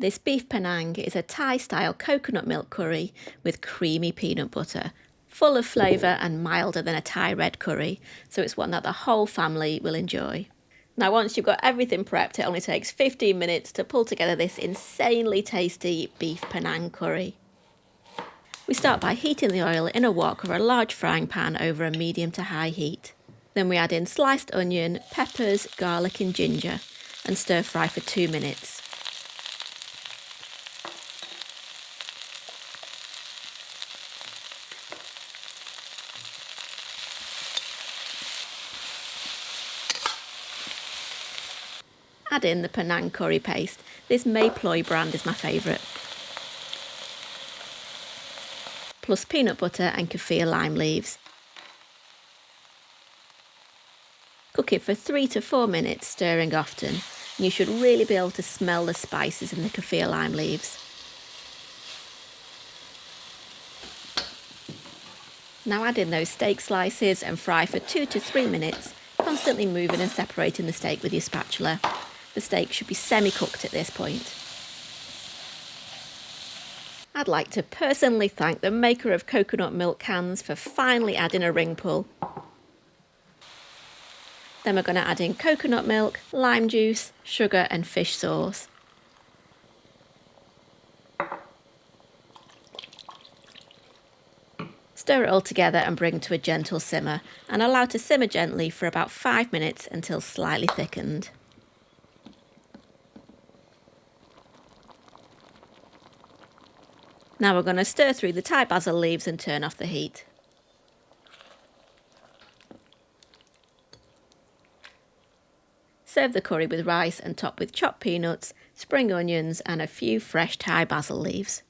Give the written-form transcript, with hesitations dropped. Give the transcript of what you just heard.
This beef Panang is a Thai-style coconut milk curry with creamy peanut butter, full of flavour and milder than a Thai red curry, so it's one that the whole family will enjoy. Now once you've got everything prepped, it only takes 15 minutes to pull together this insanely tasty beef Panang curry. We start by heating the oil in a wok or a large frying pan over a medium to high heat. Then we add in sliced onion, peppers, garlic and ginger and stir fry for 2 minutes. Add in the Panang curry paste. This Mae Ploy brand is my favourite. Plus peanut butter and Kaffir lime leaves. Cook it for 3 to 4 minutes, stirring often. You should really be able to smell the spices in the Kaffir lime leaves. Now add in those steak slices and fry for 2 to 3 minutes, constantly moving and separating the steak with your spatula. The steak should be semi-cooked at this point. I'd like to personally thank the maker of coconut milk cans for finally adding a ring pull. Then we're going to add in coconut milk, lime juice, sugar and fish sauce. Stir it all together and bring to a gentle simmer, and allow to simmer gently for about 5 minutes until slightly thickened. Now we're going to stir through the Thai basil leaves and turn off the heat. Serve the curry with rice and top with chopped peanuts, spring onions and a few fresh Thai basil leaves.